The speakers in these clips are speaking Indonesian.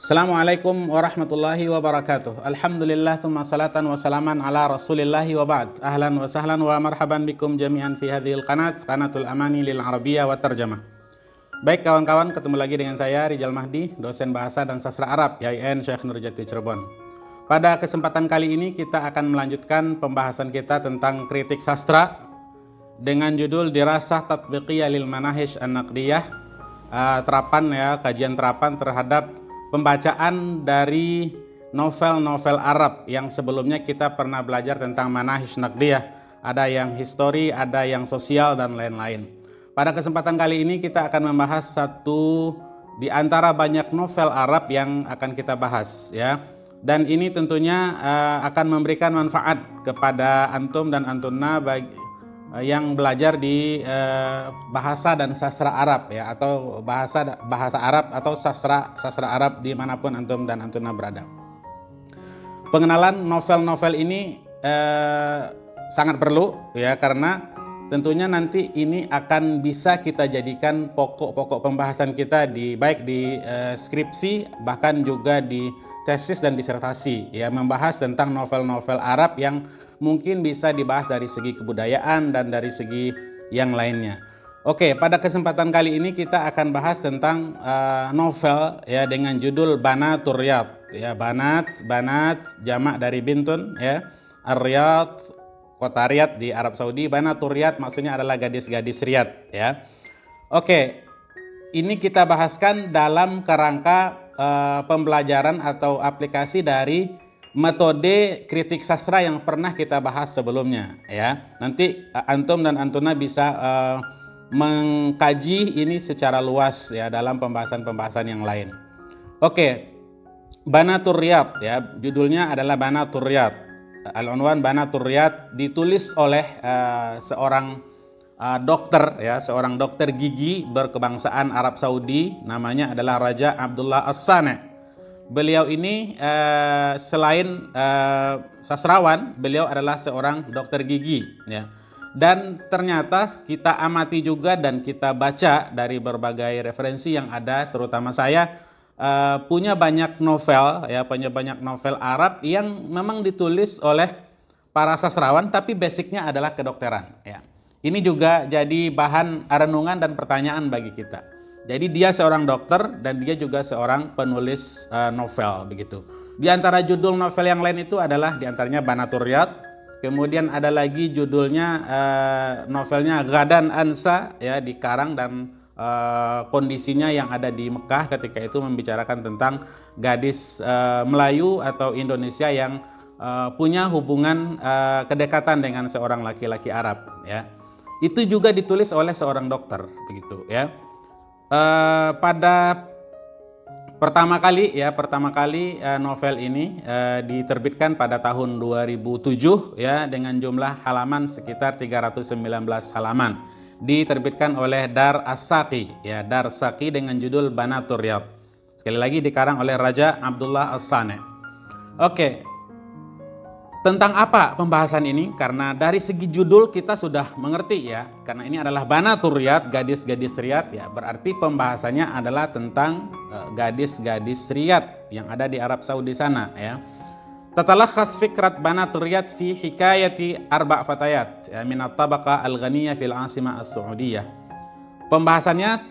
Assalamualaikum warahmatullahi wabarakatuh. Alhamdulillah thumma salatan wa salaman ala rasulillahi wa ba'd. Ahlan wa sahlan wa marhaban bikum jami'an fi hadhil qanatul amani lil arabiyyah wa tarjamah. Baik kawan-kawan, ketemu lagi dengan saya Rijal Mahdi, dosen bahasa dan sastra Arab YIN Syekh Nurjati Cirebon. Pada kesempatan kali ini kita akan melanjutkan pembahasan kita tentang kritik sastra dengan judul Dirasah Tatbiqiyah lil Manahij An-Naqdiyah, kajian terapan terhadap pembacaan dari novel-novel Arab yang sebelumnya kita pernah belajar tentang manahij naqdiyah. Ada yang histori, ada yang sosial, dan lain-lain. Pada kesempatan kali ini kita akan membahas satu di antara banyak novel Arab yang akan kita bahas, ya. Dan ini tentunya akan memberikan manfaat kepada antum dan antuna yang belajar di bahasa dan sastra Arab, ya, atau bahasa Arab atau sastra Arab dimanapun antum dan antuna berada. Pengenalan novel-novel ini sangat perlu, ya, karena tentunya nanti ini akan bisa kita jadikan pokok-pokok pembahasan kita baik di skripsi, bahkan juga di tesis dan disertasi, ya, membahas tentang novel-novel Arab yang mungkin bisa dibahas dari segi kebudayaan dan dari segi yang lainnya. Oke, pada kesempatan kali ini kita akan bahas tentang novel, ya, dengan judul Banatur Riyadh, ya, banat jamak dari bintun, ya, Ar-Riyadh kota Riyadh di Arab Saudi. Banatur Riyadh maksudnya adalah gadis-gadis Riyadh, ya. Oke, ini kita bahaskan dalam kerangka pembelajaran atau aplikasi dari metode kritik sastra yang pernah kita bahas sebelumnya, ya. Nanti antum dan antuna bisa mengkaji ini secara luas, ya, dalam pembahasan-pembahasan yang lain. Oke, Banatur Riyadh, ya, judulnya adalah Banatur Riyadh. Al-unwan Banatur Riyadh ditulis oleh seorang dokter, ya, seorang dokter gigi berkebangsaan Arab Saudi, namanya adalah Raja Abdullah As-Sane'. Beliau ini selain sastrawan, beliau adalah seorang dokter gigi, ya. Dan ternyata kita amati juga dan kita baca dari berbagai referensi yang ada, terutama saya punya banyak novel, ya, punya banyak novel Arab yang memang ditulis oleh para sastrawan, tapi basicnya adalah kedokteran, ya. Ini juga jadi bahan renungan dan pertanyaan bagi kita. Jadi dia seorang dokter dan dia juga seorang penulis novel, begitu. Di antara judul novel yang lain itu adalah di antaranya Banatur Riyadh. Kemudian ada lagi judulnya novelnya Ghadan Ansa, ya, dikarang dan kondisinya yang ada di Mekah ketika itu membicarakan tentang gadis Melayu atau Indonesia yang punya hubungan kedekatan dengan seorang laki-laki Arab, ya. Itu juga ditulis oleh seorang dokter, begitu, ya. Pada pertama kali novel ini diterbitkan pada tahun 2007, ya, dengan jumlah halaman sekitar 319 halaman. Diterbitkan oleh Dar As-Saqi, ya, Dar Saqi dengan judul Banatur Riyadh. Sekali lagi dikarang oleh Raja Abdullah As-Sane'. Oke. Tentang apa pembahasan ini? Karena dari segi judul kita sudah mengerti, ya. Karena ini adalah Banatur Riyadh, gadis-gadis Riyadh, ya. Berarti pembahasannya adalah tentang gadis-gadis Riyadh yang ada di Arab Saudi sana, ya. Tatalakhas fikrat Banatur Riyadh fi hikayati arba' fatayat, ya, min at-tabaqa al-ghaniyah fil 'asimah as-Saudiyah. Pembahasannya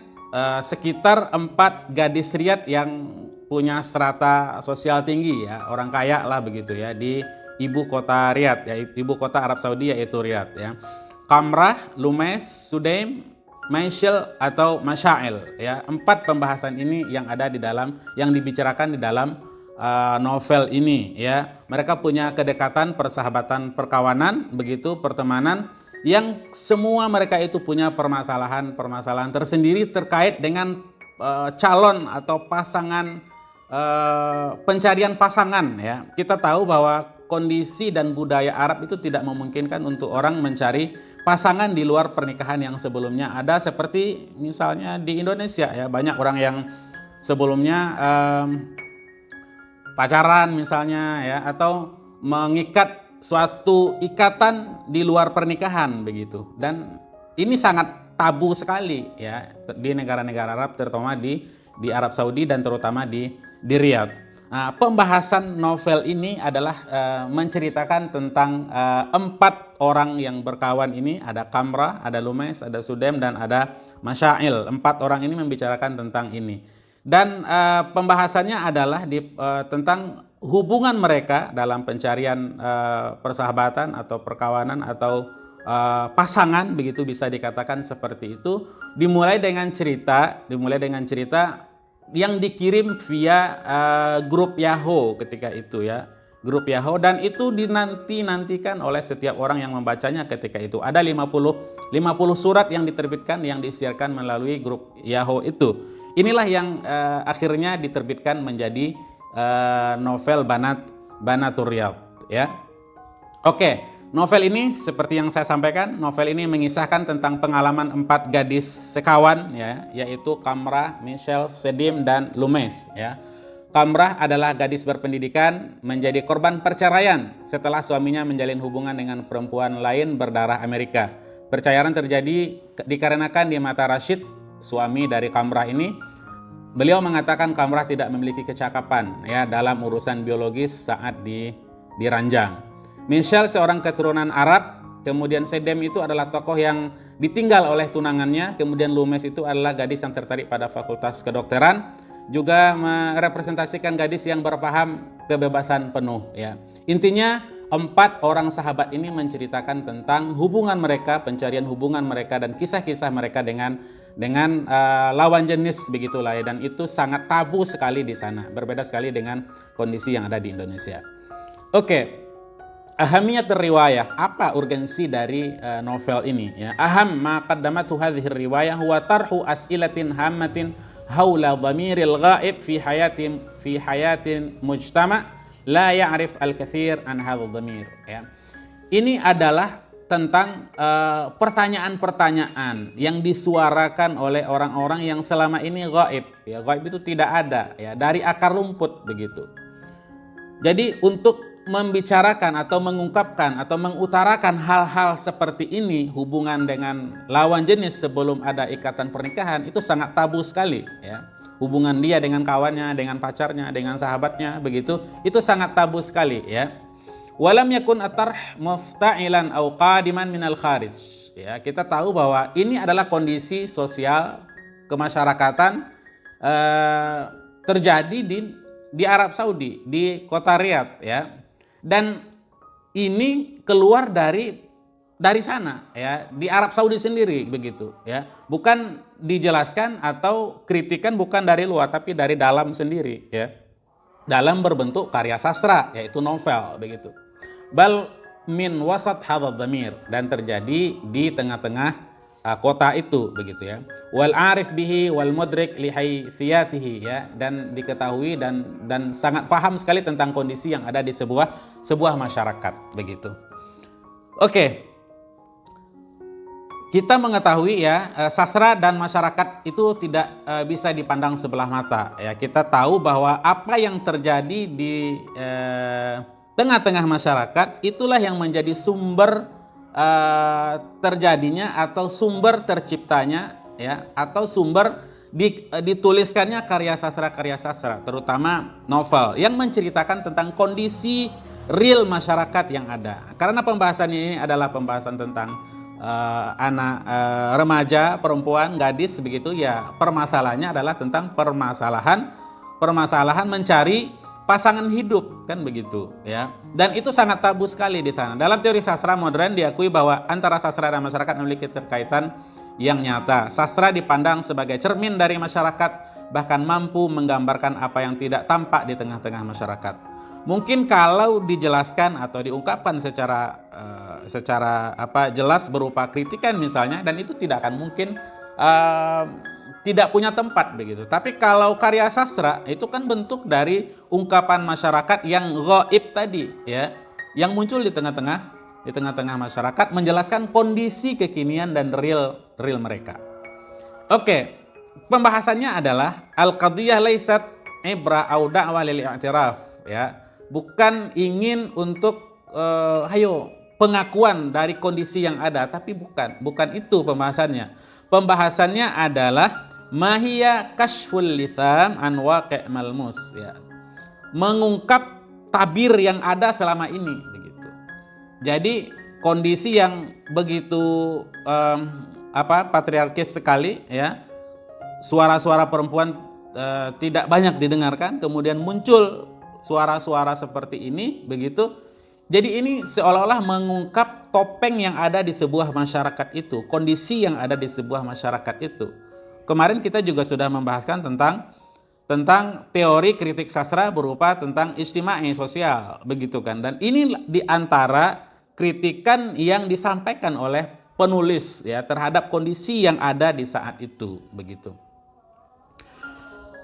sekitar 4 gadis Riyadh yang punya strata sosial tinggi, ya, orang kaya lah begitu, ya, di ibu kota Riyadh, ya, ibu kota Arab Saudi yaitu Riyadh, ya. Kamrah, Lumais, Sudaim, Maishil atau Masyail, ya. 4 pembahasan ini yang ada di dalam, yang dibicarakan di dalam novel ini, ya. Mereka punya kedekatan, persahabatan, perkawanan, begitu, pertemanan, yang semua mereka itu punya permasalahan tersendiri terkait dengan calon atau pasangan, pencarian pasangan, ya. Kita tahu bahwa kondisi dan budaya Arab itu tidak memungkinkan untuk orang mencari pasangan di luar pernikahan yang sebelumnya ada, seperti misalnya di Indonesia, ya, banyak orang yang sebelumnya pacaran misalnya, ya, atau mengikat suatu ikatan di luar pernikahan, begitu. Dan ini sangat tabu sekali, ya, di negara-negara Arab, terutama di Arab Saudi dan terutama di di Riyadh. Nah, pembahasan novel ini adalah menceritakan tentang 4 orang yang berkawan ini, ada Kamrah, ada Lumais, ada Sudem, dan ada Masyail. 4 orang ini membicarakan tentang ini. Dan pembahasannya adalah tentang hubungan mereka dalam pencarian persahabatan atau perkawanan atau pasangan, begitu bisa dikatakan seperti itu. Dimulai dengan cerita yang dikirim via grup Yahoo ketika itu ya, grup Yahoo, dan itu dinantikan oleh setiap orang yang membacanya ketika itu. Ada 50 surat yang diterbitkan, yang disiarkan melalui grup Yahoo itu. Inilah yang akhirnya diterbitkan menjadi novel Banatur Riyadh ya. Oke. Novel ini seperti yang saya sampaikan, novel ini mengisahkan tentang pengalaman 4 gadis sekawan ya, yaitu Kamrah, Michelle, Sedim, dan Lumais ya. Kamrah adalah gadis berpendidikan, menjadi korban perceraian setelah suaminya menjalin hubungan dengan perempuan lain berdarah Amerika. Perceraian terjadi dikarenakan di mata Rashid, suami dari Kamrah ini, beliau mengatakan Kamrah tidak memiliki kecakapan ya dalam urusan biologis saat diranjang. Michelle seorang keturunan Arab, kemudian Sedem itu adalah tokoh yang ditinggal oleh tunangannya, kemudian Lumais itu adalah gadis yang tertarik pada fakultas kedokteran, juga merepresentasikan gadis yang berpaham kebebasan penuh ya. Intinya 4 orang sahabat ini menceritakan tentang hubungan mereka, pencarian hubungan mereka, dan kisah-kisah mereka dengan lawan jenis begitulah ya. Dan itu sangat tabu sekali di sana, berbeda sekali dengan kondisi yang ada di Indonesia. Oke. Ahamiyat riwayah, apa urgensi dari novel ini ya? Aham ma qaddamatu hadhihi riwayah huwa tarhu as'ilatin hammatin haula dhamiril ghaib fi hayatin mujtama la ya'rif al-katsir an hadzal dhamir ya. Ini adalah tentang pertanyaan-pertanyaan yang disuarakan oleh orang-orang yang selama ini ghaib ya. Ghaib itu tidak ada ya, dari akar rumput begitu. Jadi untuk membicarakan atau mengungkapkan atau mengutarakan hal-hal seperti ini, hubungan dengan lawan jenis sebelum ada ikatan pernikahan, itu sangat tabu sekali ya. Hubungan dia dengan kawannya, dengan pacarnya, dengan sahabatnya begitu, itu sangat tabu sekali ya. Walam yakun atarh mufta'ilan au qadiman minal kharij ya. Kita tahu bahwa ini adalah kondisi sosial kemasyarakatan terjadi di Arab Saudi, di kota Riyadh ya. Dan ini keluar dari sana ya, di Arab Saudi sendiri begitu ya. Bukan dijelaskan atau kritikan bukan dari luar, tapi dari dalam sendiri ya. Dalam berbentuk karya sastra, yaitu novel begitu. Bal min wasat hadzal dhamir, dan terjadi di tengah-tengah kota itu begitu ya. Wal arif bihi wal mudrik li haythiyatihi ya, dan diketahui dan sangat paham sekali tentang kondisi yang ada di sebuah masyarakat begitu. Oke. Kita mengetahui ya, sastra dan masyarakat itu tidak bisa dipandang sebelah mata ya. Kita tahu bahwa apa yang terjadi di tengah-tengah masyarakat itulah yang menjadi sumber terjadinya atau sumber terciptanya ya, atau sumber dituliskannya karya sastra, terutama novel yang menceritakan tentang kondisi real masyarakat yang ada. Karena pembahasannya ini adalah pembahasan tentang anak remaja, perempuan, gadis begitu ya. Permasalahannya adalah tentang permasalahan mencari pasangan hidup kan begitu ya. Dan itu sangat tabu sekali di sana. Dalam teori sastra modern diakui bahwa antara sastra dan masyarakat memiliki keterkaitan yang nyata. Sastra dipandang sebagai cermin dari masyarakat, bahkan mampu menggambarkan apa yang tidak tampak di tengah-tengah masyarakat. Mungkin kalau dijelaskan atau diungkapkan secara jelas berupa kritikan misalnya, dan itu tidak akan mungkin tidak punya tempat begitu. Tapi kalau karya sastra itu kan bentuk dari ungkapan masyarakat yang ghaib tadi ya, yang muncul di tengah-tengah masyarakat, menjelaskan kondisi kekinian dan real mereka. Oke, pembahasannya adalah al-qadhiyah laisat ibra au da'wa lil i'tiraf ya. Bukan ingin untuk pengakuan dari kondisi yang ada, tapi bukan itu pembahasannya. Pembahasannya adalah Mahiya kashful litham an waqi' malmus, ya. Mengungkap tabir yang ada selama ini begitu. Jadi kondisi yang begitu patriarkis sekali, ya. Suara-suara perempuan tidak banyak didengarkan, kemudian muncul suara-suara seperti ini begitu. Jadi ini seolah-olah mengungkap topeng yang ada di sebuah masyarakat itu, kondisi yang ada di sebuah masyarakat itu. Kemarin kita juga sudah membahaskan tentang teori kritik sastra berupa tentang ijtimai sosial begitu kan. Dan ini di antara kritikan yang disampaikan oleh penulis, ya, terhadap kondisi yang ada di saat itu begitu.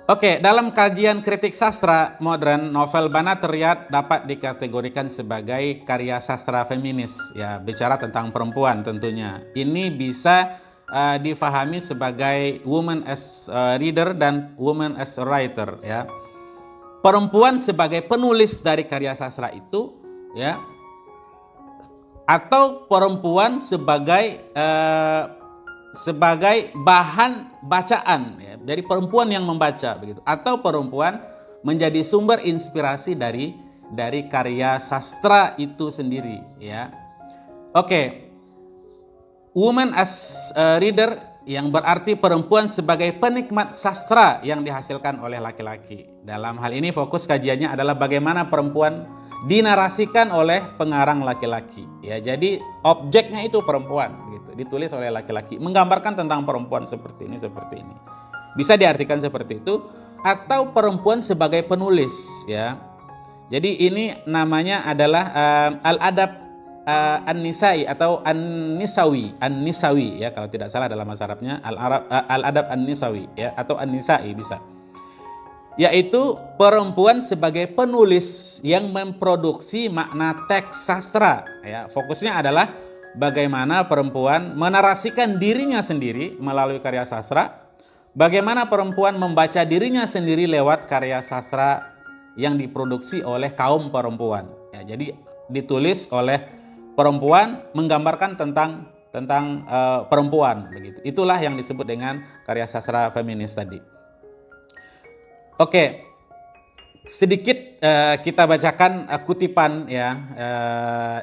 Oke, dalam kajian kritik sastra modern, novel Banat Riyadh dapat dikategorikan sebagai karya sastra feminis, ya, bicara tentang perempuan tentunya. Ini bisa difahami sebagai woman as reader dan woman as writer, ya. Perempuan sebagai penulis dari karya sastra itu, ya, atau perempuan sebagai bahan bacaan, ya, dari perempuan yang membaca begitu, atau perempuan menjadi sumber inspirasi dari karya sastra itu sendiri, ya. Oke. Woman as reader yang berarti perempuan sebagai penikmat sastra yang dihasilkan oleh laki-laki. Dalam hal ini fokus kajiannya adalah bagaimana perempuan dinarasikan oleh pengarang laki-laki, ya. Jadi objeknya itu perempuan gitu, ditulis oleh laki-laki, menggambarkan tentang perempuan seperti ini. Bisa diartikan seperti itu, atau perempuan sebagai penulis, ya. Jadi ini namanya adalah al-adab an-nisai atau an-nisawi, ya, kalau tidak salah dalam bahasa Arabnya al-adab an-nisawi, ya, atau an-nisai bisa. Yaitu perempuan sebagai penulis yang memproduksi makna teks sastra, ya. Fokusnya adalah bagaimana perempuan menarasikan dirinya sendiri melalui karya sastra, bagaimana perempuan membaca dirinya sendiri lewat karya sastra yang diproduksi oleh kaum perempuan, ya. Jadi ditulis oleh perempuan, menggambarkan tentang perempuan begitu. Itulah yang disebut dengan karya sastra feminis tadi. Oke, sedikit kita bacakan kutipan, ya.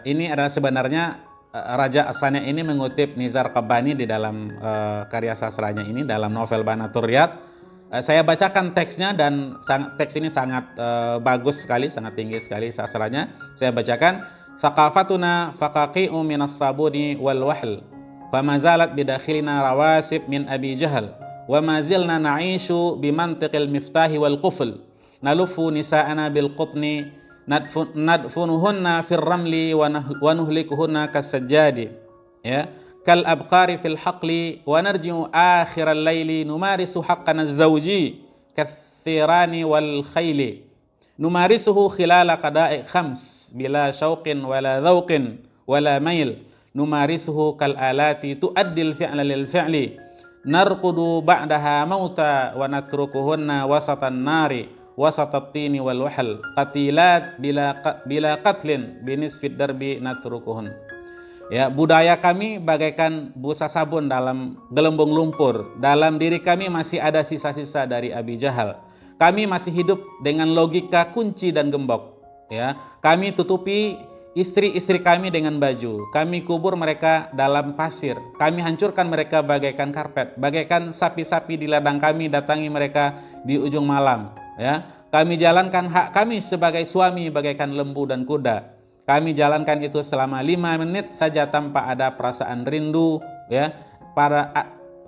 Ini adalah sebenarnya Raja As-Sani ini mengutip Nizar Qabbani di dalam karya sastranya ini, dalam novel Banat Riyadh. Saya bacakan teksnya, dan teks ini sangat bagus sekali, sangat tinggi sekali sastranya. Saya bacakan. Thaqafatuna faqaqi'u minas sabuni wal wahl famazalat bidakhilina rawasib min abi jahal wa mazilna na'ishu bimantiqil miftahi wal qufl nalufu nisa'ana bil qutni nadfunuhunna fir ramli wa nuhlikuhunna kasajjadi, ya, kal abqari fil haqli wa narji'u akhiral layli numarisu haqqana az-zawji kathirani wal khayli numarisuhu khilala qada'i khams bila syauqin wala dhauqin wala mail numarisuhu kal alati tu'addil fi'la lil fi'li narqudu ba'daha mauta wa natrukuhunna wasatan nari wasatat tini wal wahl qatilat bila qatlin binisfid darbi natrukuhun. Ya, budaya kami bagaikan busa sabun dalam gelembung lumpur, dalam diri kami masih ada sisa-sisa dari Abi Jahal. Kami masih hidup dengan logika kunci dan gembok, ya. Kami tutupi istri-istri kami dengan baju. Kami kubur mereka dalam pasir. Kami hancurkan mereka bagaikan karpet. Bagaikan sapi-sapi di ladang kami datangi mereka di ujung malam, ya. Kami jalankan hak kami sebagai suami bagaikan lembu dan kuda. Kami jalankan itu selama 5 menit saja tanpa ada perasaan rindu, ya.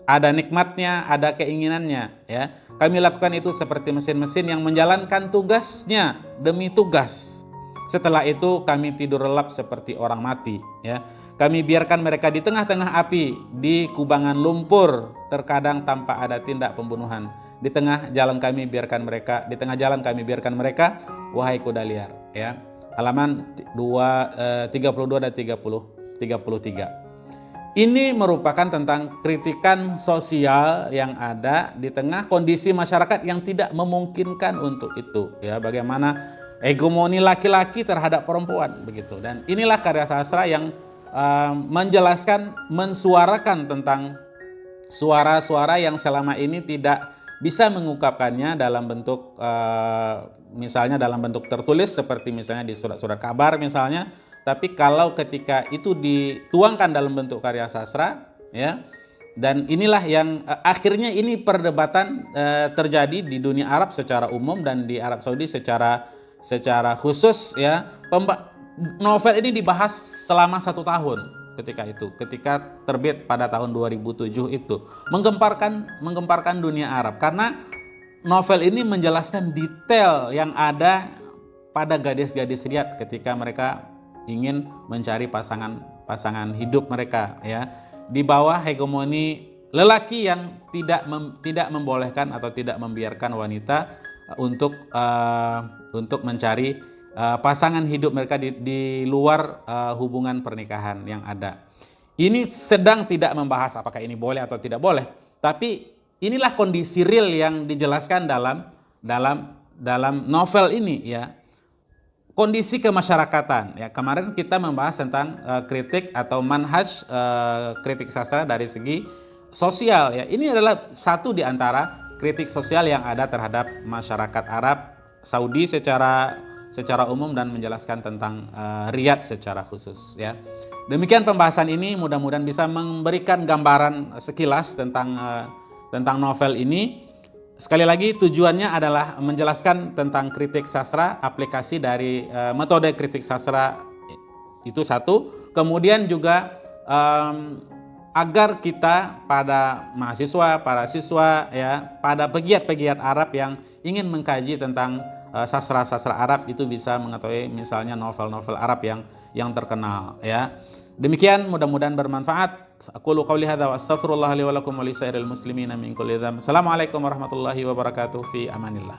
Ada nikmatnya, ada keinginannya, ya. Kami lakukan itu seperti mesin-mesin yang menjalankan tugasnya demi tugas. Setelah itu kami tidur lelap seperti orang mati, ya. Kami biarkan mereka di tengah-tengah api, di kubangan lumpur, terkadang tanpa ada tindak pembunuhan. Di tengah jalan kami biarkan mereka, wahai kuda liar, ya. Halaman 32 dan 33. Ini merupakan tentang kritikan sosial yang ada di tengah kondisi masyarakat yang tidak memungkinkan untuk itu, ya. Bagaimana hegemoni laki-laki terhadap perempuan begitu. Dan inilah karya sastra yang menjelaskan, mensuarakan tentang suara-suara yang selama ini tidak bisa mengungkapkannya dalam bentuk misalnya dalam bentuk tertulis seperti misalnya di surat-surat kabar misalnya, tapi kalau ketika itu dituangkan dalam bentuk karya sastra, ya, dan inilah yang akhirnya ini perdebatan terjadi di dunia Arab secara umum dan di Arab Saudi secara khusus, ya. Novel ini dibahas selama 1 tahun ketika terbit pada tahun 2007 itu menggemparkan dunia Arab karena novel ini menjelaskan detail yang ada pada gadis-gadis Riyadh ketika mereka ingin mencari pasangan hidup mereka, ya, di bawah hegemoni lelaki yang tidak membolehkan atau tidak membiarkan wanita untuk mencari pasangan hidup mereka di luar hubungan pernikahan yang ada. Ini sedang tidak membahas apakah ini boleh atau tidak boleh, tapi inilah kondisi real yang dijelaskan dalam novel ini, ya. Kondisi kemasyarakatan, ya. Kemarin kita membahas tentang kritik atau manhaj kritik sastra dari segi sosial, ya. Ini adalah satu di antara kritik sosial yang ada terhadap masyarakat Arab Saudi secara umum dan menjelaskan tentang Riyadh secara khusus, ya. Demikian pembahasan ini, mudah-mudahan bisa memberikan gambaran sekilas tentang novel ini. Sekali lagi tujuannya adalah menjelaskan tentang kritik sastra, aplikasi dari metode kritik sastra itu satu. Kemudian juga agar kita pada mahasiswa, para siswa, ya, pada pegiat-pegiat Arab yang ingin mengkaji tentang sastra-sastra Arab itu bisa mengetahui misalnya novel-novel Arab yang terkenal, ya. Demikian, mudah-mudahan bermanfaat. Aqulu qouli hadza wa astaghfirullah li wa lakum wa li sairil muslimina min kulli dzamb. Assalamualaikum warahmatullahi wabarakatuh. Fi amanillah.